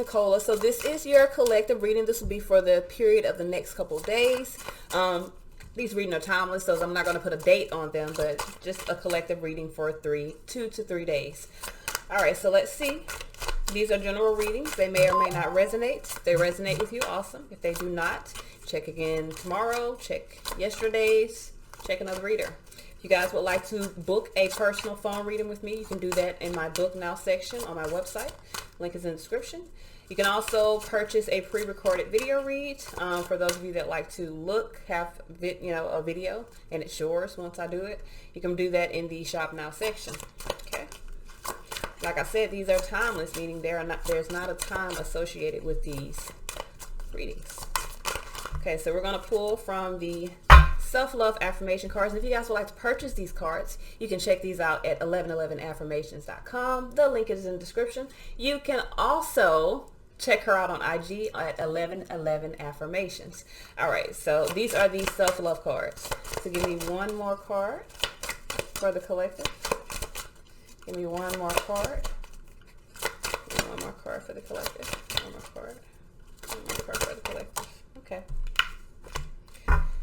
Neecola. So this is your collective reading. This will be for the period of the next couple of days. These readings are timeless, so I'm not going to put a date on them, but just a collective reading for 2 to 3 days. All right, so let's see. These are general readings. They may or may not resonate. If they resonate with you, awesome. If they do not, check again tomorrow. Check yesterday's. Check another reader. If you guys would like to book a personal phone reading with me, you can do that in my book now section on my website. Link is in the description. You can also purchase a pre-recorded video read for those of you that like to have a video and it's yours once I do it. You can do that in the shop now section. Okay. Like I said, these are timeless, meaning there's not a time associated with these readings. Okay, so we're going to pull from the Self-Love affirmation cards. And if you guys would like to purchase these cards, you can check these out at 1111affirmations.com. The link is in the description. You can also check her out on IG at 1111affirmations. All right, so these are the Self-Love cards. So give me one more card for the collective. Give me one more card. Give me one more card for the collective. One more card. One more card for the collective. Okay.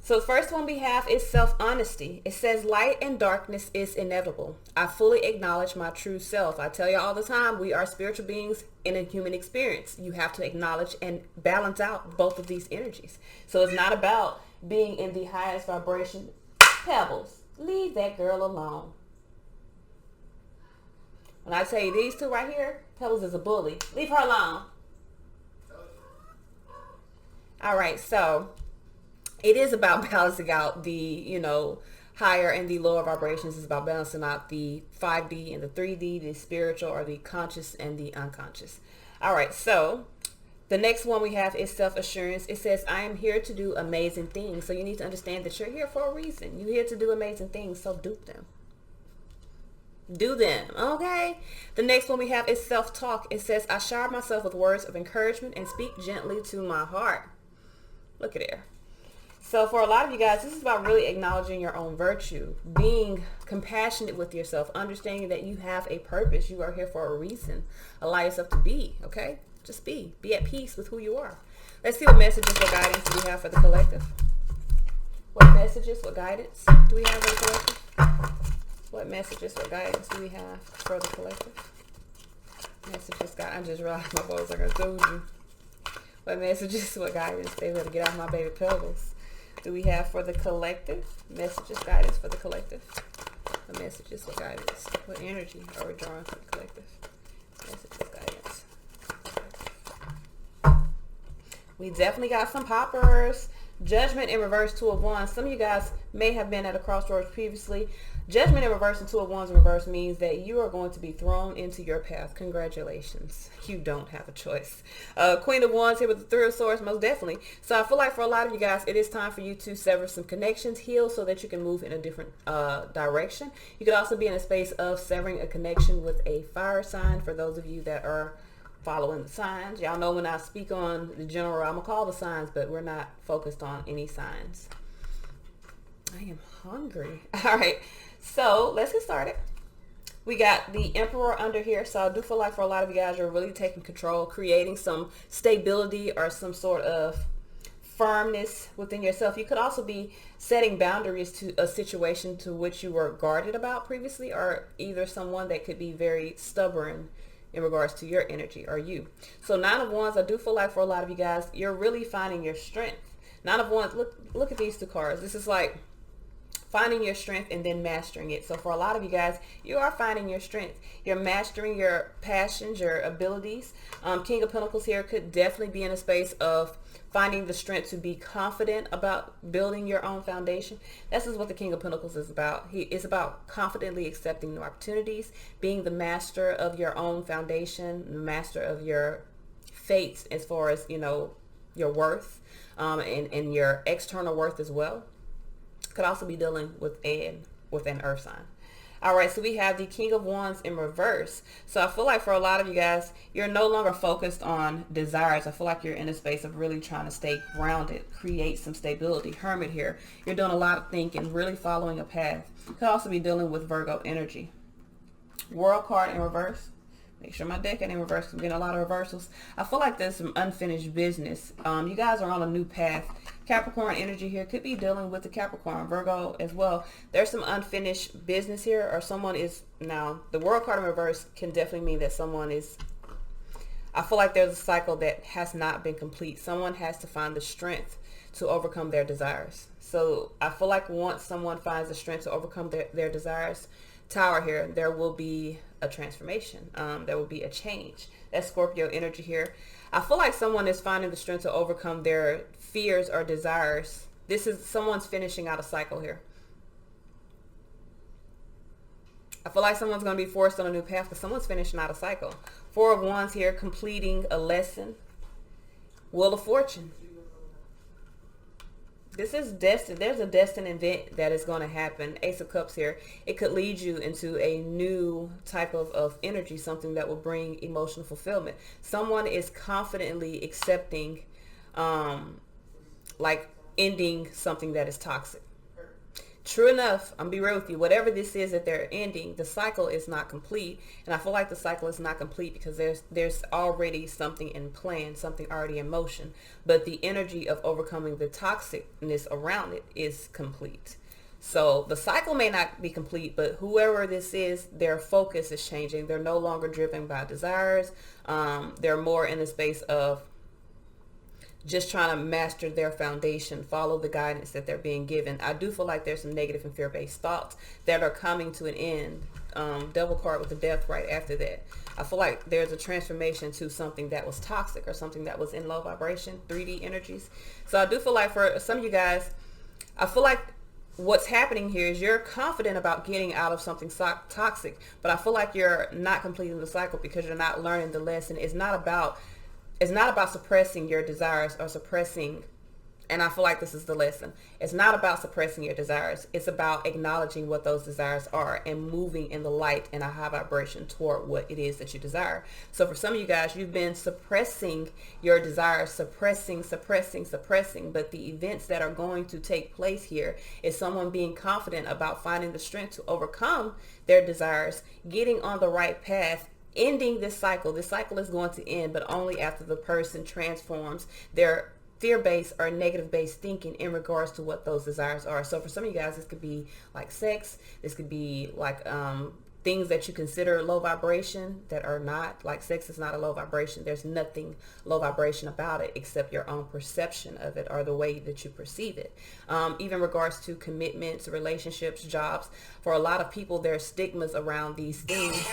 So the first one we have is self-honesty. It says, light and darkness is inevitable. I fully acknowledge my true self. I tell you all the time, we are spiritual beings in a human experience. You have to acknowledge and balance out both of these energies. So it's not about being in the highest vibration. Pebbles, leave that girl alone. When I tell you these two right here, Pebbles is a bully. Leave her alone. All right, so it is about balancing out the, higher and the lower vibrations. It's about balancing out the 5D and the 3D, the spiritual or the conscious and the unconscious. All right, so the next one we have is self-assurance. It says, I am here to do amazing things. So you need to understand that you're here for a reason. You're here to do amazing things, so do them. Do them, okay? The next one we have is self-talk. It says, I shower myself with words of encouragement and speak gently to my heart. Look at there. So for a lot of you guys, this is about really acknowledging your own virtue, being compassionate with yourself, understanding that you have a purpose. You are here for a reason. Allow yourself to be, okay? Just be. Be at peace with who you are. Let's see what messages or guidance do we have for the collective. What messages, what guidance do we have for the collective? What messages or guidance do we have for the collective? Messages, I just realized my voice like I told you. What messages, what guidance? They better get out my baby Pebbles. Do we have for the collective? Messages, guidance for the collective. What messages, what guidance? What energy are we drawing for the collective? Messages, guidance. We definitely got some poppers. Judgment in reverse, 2 of Wands. Some of you guys may have been at a crossroads previously. Judgment in reverse and 2 of Wands in reverse means that you are going to be thrown into your path. Congratulations. You don't have a choice. Queen of Wands here with the 3 of Swords, most definitely. So I feel like for a lot of you guys, it is time for you to sever some connections, heal so that you can move in a different direction. You could also be in a space of severing a connection with a fire sign for those of you that are following the signs. Y'all know when I speak on the general, I'm going to call the signs, but we're not focused on any signs. I am hungry. All right. So let's get started. We got the Emperor under here. So I do feel like for a lot of you guys, you're really taking control, creating some stability or some sort of firmness within yourself. You could also be setting boundaries to a situation to which you were guarded about previously, or either someone that could be very stubborn in regards to your energy or you. So 9 of Wands, I do feel like for a lot of you guys, you're really finding your strength. 9 of Wands, look at these 2 cards. This is like finding your strength and then mastering it. So for a lot of you guys, you are finding your strength. You're mastering your passions, your abilities. King of Pentacles here could definitely be in a space of finding the strength to be confident about building your own foundation. This is what the King of Pentacles is about. It's about confidently accepting new opportunities, being the master of your own foundation, the master of your fates as far as, your worth and your external worth as well. Could also be dealing with an earth sign. All right, so we have the King of Wands in reverse. So I feel like for a lot of you guys, you're no longer focused on desires. I feel like you're in a space of really trying to stay grounded, create some stability. Hermit here. You're doing a lot of thinking, really following a path. Could also be dealing with Virgo energy. World card in reverse. Make sure my deck ain't in reverse. I'm getting a lot of reversals. I feel like there's some unfinished business. You guys are on a new path. Capricorn energy here could be dealing with the Capricorn, Virgo as well. There's some unfinished business here, or someone is, now the World card in reverse can definitely mean that someone is, I feel like there's a cycle that has not been complete. Someone has to find the strength to overcome their desires. So I feel like once someone finds the strength to overcome their desires, Tower here, there will be a transformation. There will be a change. That's Scorpio energy here. I feel like someone is finding the strength to overcome their fears or desires. This is someone's finishing out a cycle here. I feel like someone's going to be forced on a new path because someone's finishing out a cycle. Four of Wands here, completing a lesson. Wheel of Fortune. This is destined. There's a destined event that is going to happen. Ace of Cups here. It could lead you into a new type of energy, something that will bring emotional fulfillment. Someone is confidently accepting, like ending something that is toxic. True enough, I'm gonna be real with you, whatever this is that they're ending, the cycle is not complete. And I feel like the cycle is not complete because there's already something in plan, something already in motion. But the energy of overcoming the toxicness around it is complete. So the cycle may not be complete, but whoever this is, their focus is changing. They're no longer driven by desires. They're more in the space of just trying to master their foundation, follow the guidance that they're being given. I do feel like there's some negative and fear-based thoughts that are coming to an end. Double card with the death right after that. I feel like there's a transformation to something that was toxic or something that was in low vibration, 3D energies. So I do feel like for some of you guys, I feel like what's happening here is you're confident about getting out of something toxic, but I feel like you're not completing the cycle because you're not learning the lesson. It's not about suppressing your desires or suppressing, and I feel like this is the lesson. It's not about suppressing your desires. It's about acknowledging what those desires are and moving in the light and a high vibration toward what it is that you desire. So for some of you guys, you've been suppressing your desires, suppressing, but the events that are going to take place here is someone being confident about finding the strength to overcome their desires, getting on the right path, ending this cycle. This cycle is going to end, but only after the person transforms their fear-based or negative-based thinking in regards to what those desires are. So for some of you guys, this could be like sex. This could be like things that you consider low vibration that are not. Like sex is not a low vibration. There's nothing low vibration about it except your own perception of it or the way that you perceive it. Even regards to commitments, relationships, jobs. For a lot of people, there are stigmas around these things.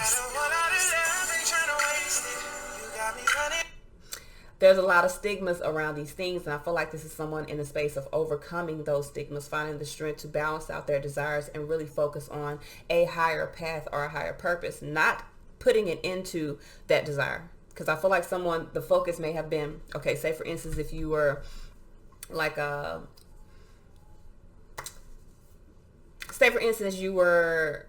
There's a lot of stigmas around these things, and I feel like this is someone in the space of overcoming those stigmas, finding the strength to balance out their desires and really focus on a higher path or a higher purpose, not putting it into that desire. Because I feel like someone, the focus may have been, okay, say for instance, if you were like say for instance, you were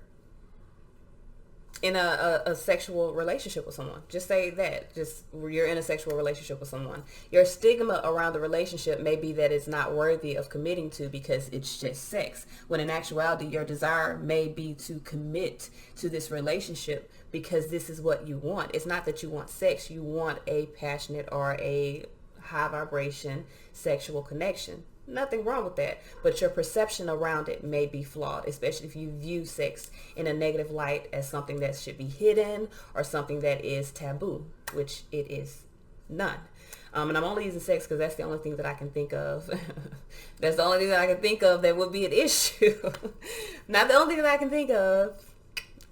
in a sexual relationship with someone. Just say that. Just you're in a sexual relationship with someone. Your stigma around the relationship may be that it's not worthy of committing to because it's just sex. When in actuality, your desire may be to commit to this relationship because this is what you want. It's not that you want sex. You want a passionate or a high vibration sexual connection. Nothing wrong with that, but your perception around it may be flawed, especially if you view sex in a negative light as something that should be hidden or something that is taboo, which it is none. And I'm only using sex because that's the only thing that I can think of. That's the only thing that I can think of that would be an issue. Not the only thing that I can think of,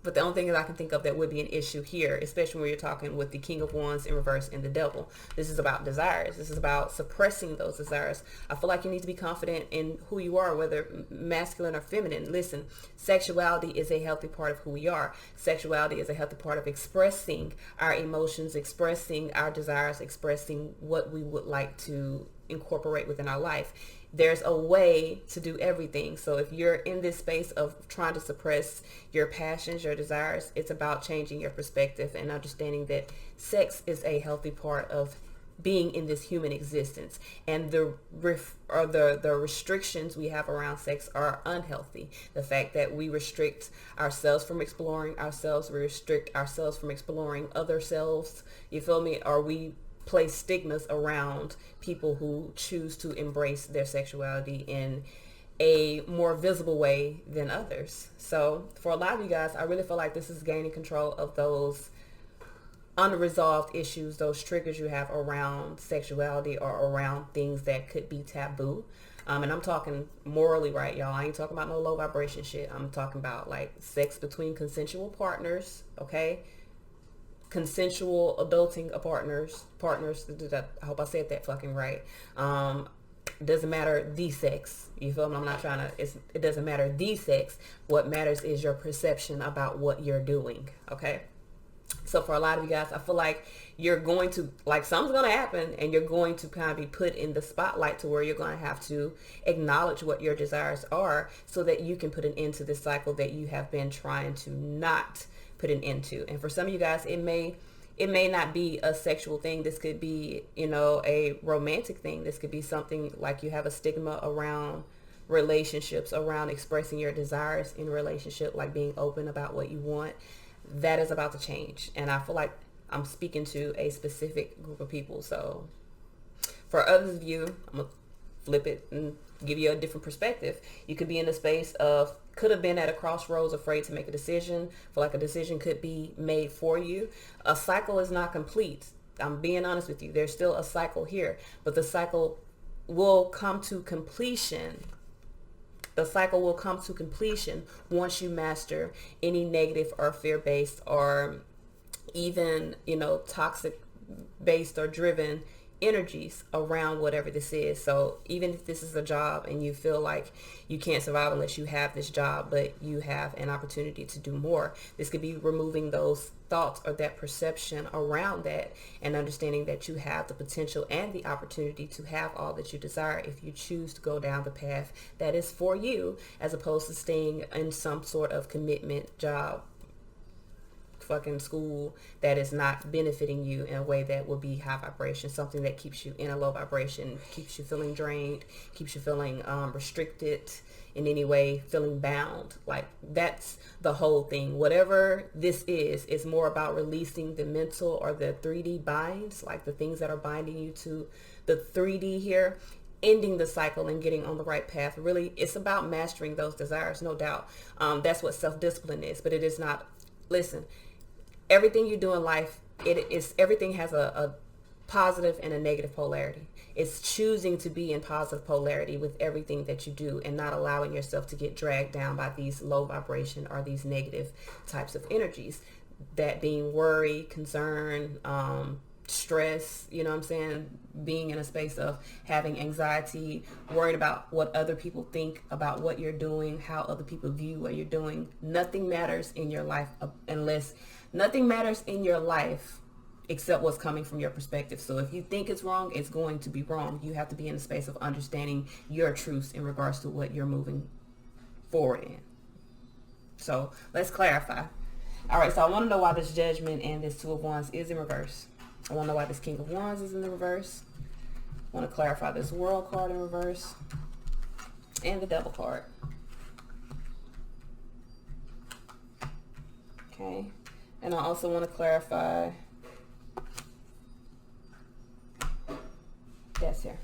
but the only thing that I can think of that would be an issue here, especially when you're talking with the King of Wands in reverse and the Devil. This is about desires. This is about suppressing those desires. I feel like you need to be confident in who you are, whether masculine or feminine. Listen, sexuality is a healthy part of who we are. Sexuality is a healthy part of expressing our emotions, expressing our desires, expressing what we would like to incorporate within our life. There's a way to do everything. So if you're in this space of trying to suppress your passions, your desires, it's about changing your perspective and understanding that sex is a healthy part of being in this human existence, and the restrictions we have around sex are unhealthy. The fact that we restrict ourselves from exploring ourselves, we restrict ourselves from exploring other selves, you feel me, or we place stigmas around people who choose to embrace their sexuality in a more visible way than others. So for a lot of you guys, I really feel like this is gaining control of those unresolved issues, those triggers you have around sexuality or around things that could be taboo. And I'm talking morally, right, y'all? I ain't talking about no low vibration shit. I'm talking about like sex between consensual partners, okay? Consensual adulting partners. I hope I said that fucking right. Doesn't matter the sex. You feel me? I'm not trying to, it doesn't matter the sex. What matters is your perception about what you're doing, okay? So for a lot of you guys, I feel like you're going to, like, something's going to happen and you're going to kind of be put in the spotlight to where you're going to have to acknowledge what your desires are so that you can put an end to this cycle that you have been trying to not put an end to. And for some of you guys, it may not be a sexual thing. This could be, you know, a romantic thing. This could be something like you have a stigma around relationships, around expressing your desires in a relationship, like being open about what you want. That is about to change. And I feel like I'm speaking to a specific group of people. So for others of you, I'm going to flip it and give you a different perspective. You could be in a space of, could have been at a crossroads, afraid to make a decision. Feel like a decision could be made for you. A cycle is not complete. I'm being honest with you. There's still a cycle here, but the cycle will come to completion. The cycle will come to completion once you master any negative or fear-based or even, you know, toxic-based or driven energies around whatever this is. So even if this is a job and you feel like you can't survive unless you have this job, but you have an opportunity to do more, this could be removing those thoughts or that perception around that and understanding that you have the potential and the opportunity to have all that you desire if you choose to go down the path that is for you, as opposed to staying in some sort of commitment, job, fucking school that is not benefiting you in a way that will be high vibration, something that keeps you in a low vibration, keeps you feeling drained, keeps you feeling restricted in any way, feeling bound. Like, that's the whole thing. Whatever this is more about releasing the mental or the 3D binds, like the things that are binding you to the 3D here, ending the cycle and getting on the right path. Really, it's about mastering those desires, no doubt. That's what self-discipline is, but it is not, listen, everything you do in life, everything has a positive and a negative polarity. It's choosing to be in positive polarity with everything that you do and not allowing yourself to get dragged down by these low vibration or these negative types of energies. That being worry, concern, stress, you know what I'm saying? Being in a space of having anxiety, worried about what other people think about what you're doing, how other people view what you're doing. Nothing matters in your life nothing matters in your life except what's coming from your perspective. So if you think it's wrong, it's going to be wrong. You have to be in a space of understanding your truths in regards to what you're moving forward in. So let's clarify. All right, so I want to know why this Judgment and this Two of Wands is in reverse. I want to know why this King of Wands is in the reverse. I want to clarify this World card in reverse and the Devil card. Okay. And I also want to clarify that's here.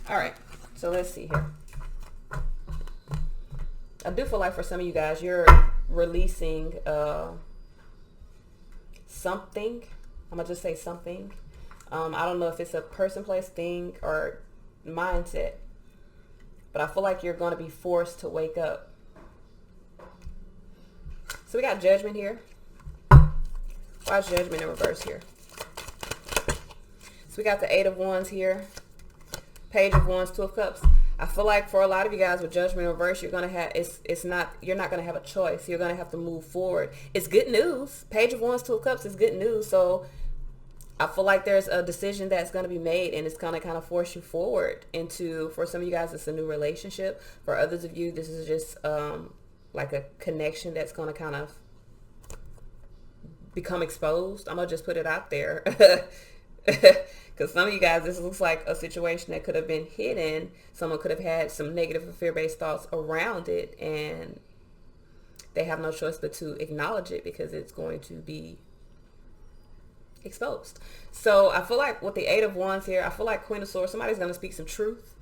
All right, so let's see here. I do feel like for some of you guys, you're releasing something. I'm gonna just say something. I don't know if it's a person, place, thing, or mindset, but I feel like you're going to be forced to wake up. So we got Judgment here. Why is Judgment in reverse here? So we got the Eight of Wands here, Page of Wands, Two of Cups. I feel like for a lot of you guys with Judgment in reverse, you're gonna have you're not gonna have a choice. You're gonna have to move forward. It's good news. Page of Wands, Two of Cups is good news. So I feel like there's a decision that's gonna be made, and it's gonna kind of force you forward into. For some of you guys, it's a new relationship. For others of you, this is just like a connection that's gonna kind of become exposed. I'm gonna just put it out there. Because some of you guys, this looks like a situation that could have been hidden. Someone could have had some negative or fear-based thoughts around it, and they have no choice but to acknowledge it because it's going to be exposed. So I feel like with the Eight of Wands here, I feel like Queen of Swords, somebody's going to speak some truth,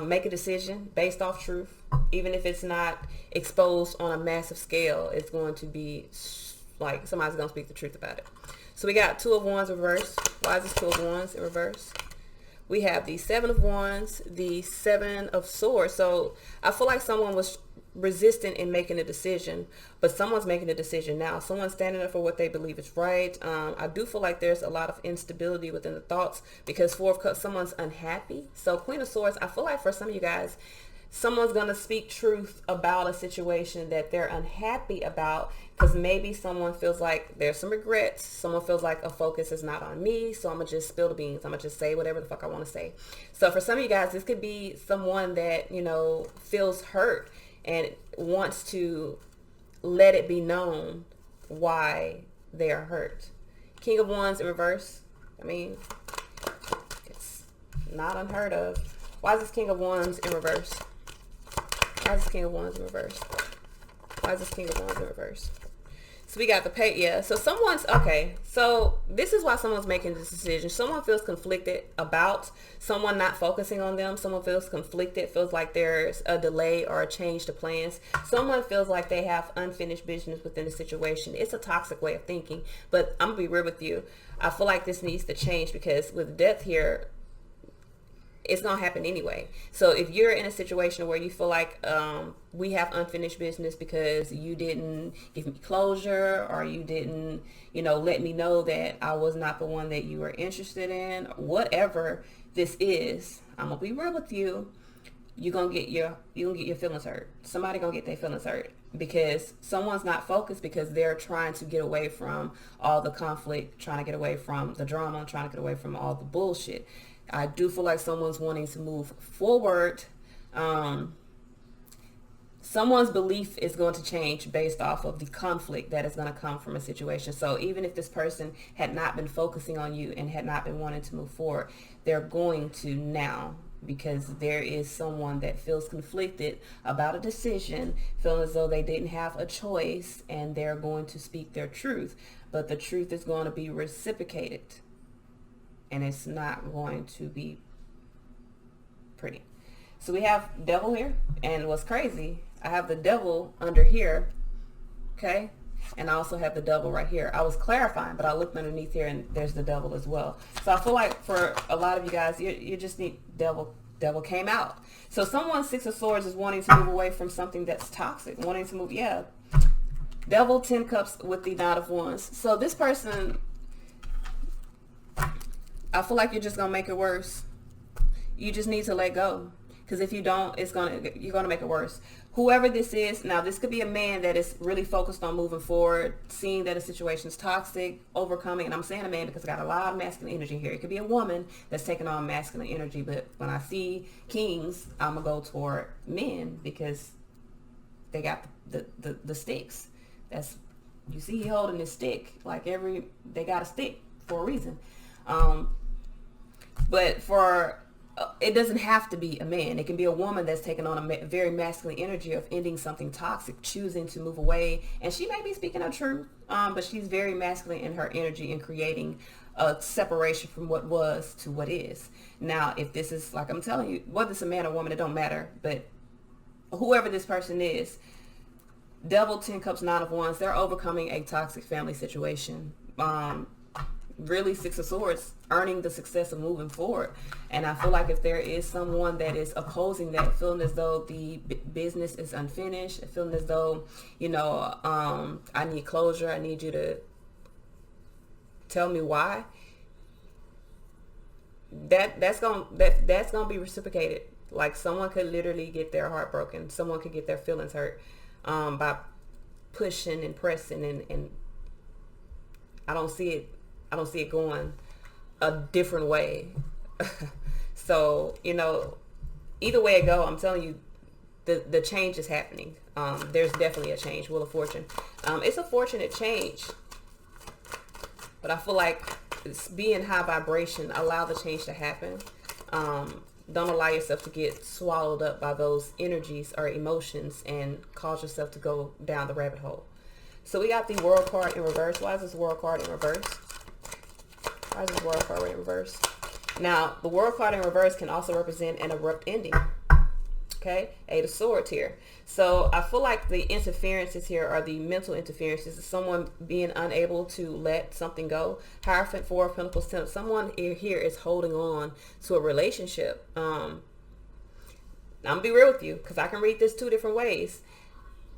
make a decision based off truth. Even if it's not exposed on a massive scale, it's going to be like somebody's going to speak the truth about it. So we got Two of Wands reversed. Why is this Two of Wands in reverse? We have the Seven of Wands, the Seven of Swords. So I feel like someone was resistant in making a decision, but someone's making a decision now. Someone's standing up for what they believe is right. I do feel like there's a lot of instability within the thoughts because Four of Cups, someone's unhappy. So Queen of Swords, I feel like for some of you guys, someone's going to speak truth about a situation that they're unhappy about because maybe someone feels like there's some regrets. Someone feels like a focus is not on me, so I'm going to just spill the beans. I'm going to just say whatever the fuck I want to say. So for some of you guys, this could be someone that, you know, feels hurt and wants to let it be known why they are hurt. King of Wands in reverse. I mean, it's not unheard of. Why is this King of Wands in reverse? Why is this King of Wands in reverse? Why is this King of Wands in reverse? So we got the pay. Yeah. So someone's okay. So this is why someone's making this decision. Someone feels conflicted about someone not focusing on them. Someone feels conflicted, feels like there's a delay or a change to plans. Someone feels like they have unfinished business within the situation. It's a toxic way of thinking, but I'm gonna be real with you. I feel like this needs to change because with death here, it's going to happen anyway. So if you're in a situation where you feel like we have unfinished business because you didn't give me closure or you didn't, you know, let me know that I was not the one that you were interested in, whatever this is, I'm going to be real with you. You're going to get your feelings hurt. Somebody going to get their feelings hurt because someone's not focused because they're trying to get away from all the conflict, trying to get away from the drama, trying to get away from all the bullshit. I do feel like someone's wanting to move forward. Someone's belief is going to change based off of the conflict that is going to come from a situation. So even if this person had not been focusing on you and had not been wanting to move forward, they're going to now because there is someone that feels conflicted about a decision, feeling as though they didn't have a choice, and they're going to speak their truth. But the truth is going to be reciprocated. And it's not going to be pretty. So we have devil here. And what's crazy, I have the devil under here. Okay. And I also have the devil right here. I was clarifying, but I looked underneath here and there's the devil as well. So I feel like for a lot of you guys, you just need devil. Devil came out. So someone, Six of Swords, is wanting to move away from something that's toxic. Wanting to move, yeah. Devil, 10 Cups with the Knight of Wands. So this person, I feel like you're just going to make it worse. You just need to let go. Because if you don't, you're going to make it worse. Whoever this is, now this could be a man that is really focused on moving forward, seeing that a situation is toxic, overcoming. And I'm saying a man because I got a lot of masculine energy here. It could be a woman that's taking on masculine energy. But when I see kings, I'm going to go toward men because they got the sticks. That's, you see he holding his stick. Like they got a stick for a reason. But for it doesn't have to be a man. It can be a woman that's taking on a very masculine energy of ending something toxic, choosing to move away. And she may be speaking of truth, but she's very masculine in her energy and creating a separation from what was to what is. Now, if this is, like I'm telling you, whether it's a man or woman, it don't matter. But whoever this person is, Devil, 10 Cups, Nine of Wands, they're overcoming a toxic family situation. Really, Six of Swords, earning the success of moving forward. And I feel like if there is someone that is opposing that, feeling as though the business is unfinished, feeling as though, you know, I need closure, I need you to tell me why, that's gonna be reciprocated. Like someone could literally get their heart broken, someone could get their feelings hurt by pushing and pressing, and I don't see it going a different way. So, you know, either way it go, I'm telling you, the change is happening. There's definitely a change. Wheel of Fortune. It's a fortunate change, but I feel like be in high vibration. Allow the change to happen. Don't allow yourself to get swallowed up by those energies or emotions and cause yourself to go down the rabbit hole. So we got the World card in reverse. Why is this World card in reverse? Why is this World card in reverse? Now, the World card in reverse can also represent an abrupt ending. Okay, Eight of Swords here. So I feel like the interferences here are the mental interferences of someone being unable to let something go. Hierophant, Four of Pentacles, someone here is holding on to a relationship. I'm gonna be real with you because I can read this two different ways.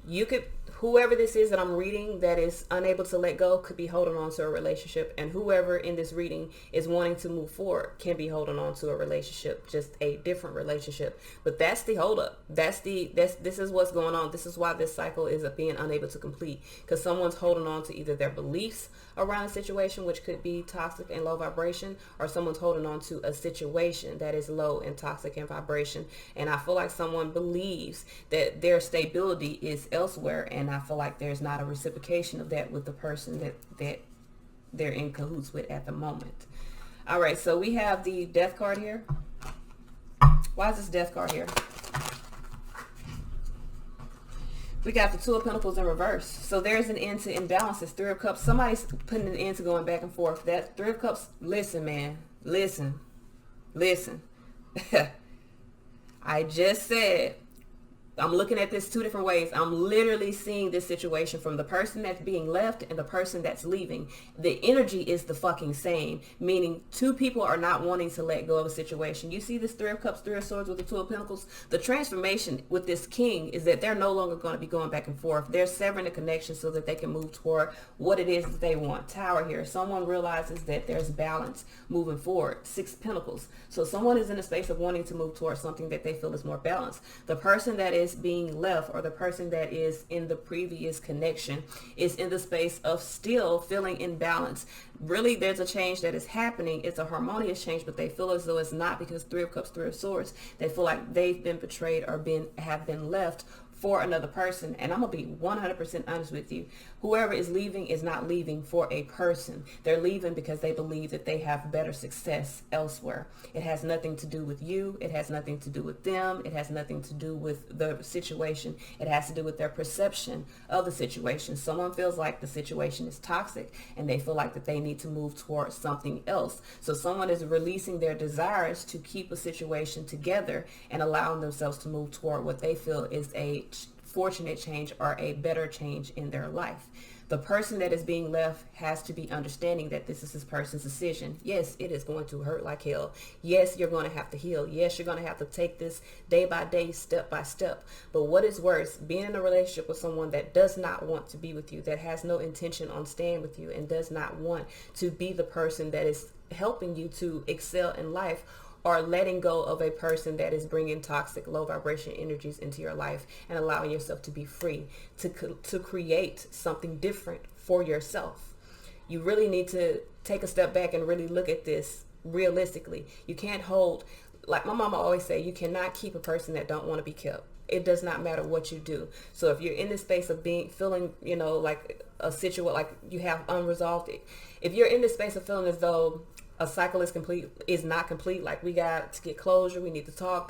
You could, whoever this is that I'm reading that is unable to let go could be holding on to a relationship, and whoever in this reading is wanting to move forward can be holding on to a relationship, just a different relationship. But that's the hold up. This is what's going on. This is why this cycle is being unable to complete, because someone's holding on to either their beliefs around a situation, which could be toxic and low vibration, or someone's holding on to a situation that is low and toxic in vibration. And I feel like someone believes that their stability is elsewhere, and I feel like there's not a reciprocation of that with the person that they're in cahoots with at the moment. All right, so we have the Death card here. Why is this Death card here? We got the Two of Pentacles in reverse. So there's an end to imbalances. Three of Cups. Somebody's putting an end to going back and forth. That Three of Cups. Listen, man. Listen. I just said, I'm looking at this two different ways. I'm literally seeing this situation from the person that's being left and the person that's leaving. The energy is the fucking same, meaning two people are not wanting to let go of a situation. You see this Three of Cups, Three of Swords with the Two of Pentacles? The transformation with this King is that they're no longer going to be going back and forth. They're severing the connection so that they can move toward what it is that they want. Tower here. Someone realizes that there's balance moving forward. Six of Pentacles. So someone is in a space of wanting to move towards something that they feel is more balanced. The person that is being left, or the person that is in the previous connection, is in the space of still feeling imbalance. Really, there's a change that is happening. It's a harmonious change, but they feel as though it's not, because Three of Cups, Three of Swords, they feel like they've been betrayed or have been left for another person. And I'm gonna be 100% honest with you. Whoever is leaving is not leaving for a person. They're leaving because they believe that they have better success elsewhere. It has nothing to do with you. It has nothing to do with them. It has nothing to do with the situation. It has to do with their perception of the situation. Someone feels like the situation is toxic and they feel like that they need to move towards something else. So someone is releasing their desires to keep a situation together and allowing themselves to move toward what they feel is a fortunate change or a better change in their life. The person that is being left has to be understanding that this is this person's decision. Yes, it is going to hurt like hell. Yes, you're going to have to heal. Yes, you're going to have to take this day by day, step by step. But what is worse, being in a relationship with someone that does not want to be with you, that has no intention on staying with you, and does not want to be the person that is helping you to excel in life, or letting go of a person that is bringing toxic, low vibration energies into your life and allowing yourself to be free, to create something different for yourself. You really need to take a step back and really look at this realistically. You can't hold, like my mama always say, you cannot keep a person that don't want to be kept. It does not matter what you do. So if you're in this space of feeling, like a situation, like you have unresolved, if you're in this space of feeling as though a cycle is not complete, like we got to get closure, we need to talk,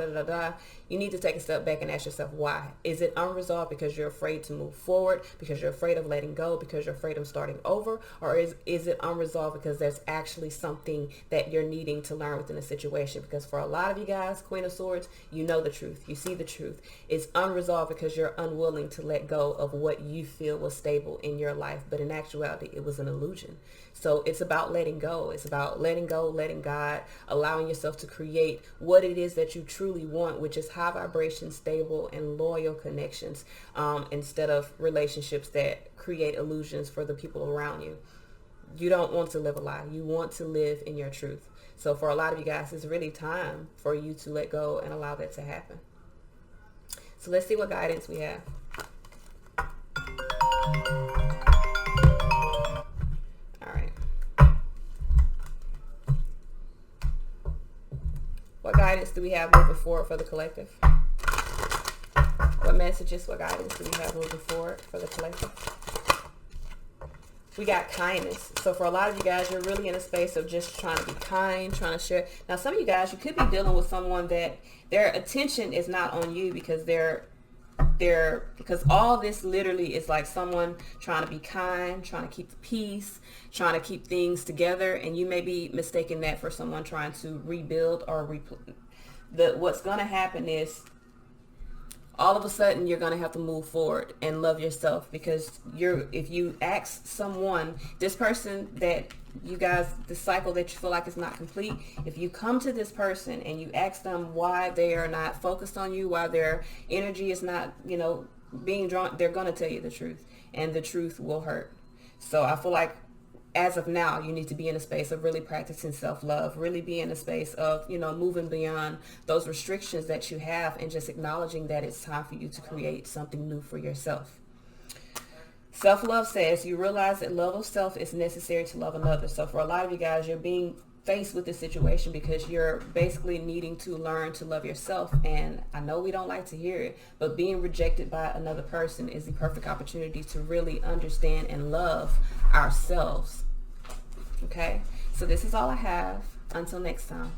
you need to take a step back and ask yourself, why? Is it unresolved because you're afraid to move forward, because you're afraid of letting go, because you're afraid of starting over? Or is it unresolved because there's actually something that you're needing to learn within the situation? Because for a lot of you guys, Queen of Swords, you know the truth, you see the truth. It's unresolved because you're unwilling to let go of what you feel was stable in your life, but in actuality it was an illusion. So it's about letting go. It's about letting go, letting God, allowing yourself to create what it is that you truly want, which is high vibration, stable, and loyal connections, instead of relationships that create illusions for the people around you. You don't want to live a lie. You want to live in your truth. So for a lot of you guys, it's really time for you to let go and allow that to happen. So let's see what guidance we have. What guidance do we have moving forward for the collective? What messages, what guidance do we have moving forward for the collective? we got kindness. So for a lot of you guys, you're really in a space of just trying to be kind, trying to share. Now, some of you guys, you could be dealing with someone that their attention is not on you because because all this literally is like someone trying to be kind, trying to keep the peace, trying to keep things together, and you may be mistaking that for someone trying to rebuild or what's going to happen is all of a sudden you're going to have to move forward and love yourself, because if you ask someone, this person that you guys, the cycle that you feel like is not complete, if you come to this person and you ask them why they are not focused on you, why their energy is not, being drawn, they're going to tell you the truth, and the truth will hurt. So I feel like as of now, you need to be in a space of really practicing self-love, really be in a space of, moving beyond those restrictions that you have and just acknowledging that it's time for you to create something new for yourself. Self-love says you realize that love of self is necessary to love another. So for a lot of you guys, you're being faced with this situation because you're basically needing to learn to love yourself. And I know we don't like to hear it, but being rejected by another person is the perfect opportunity to really understand and love ourselves. Okay, so this is all I have. Until next time.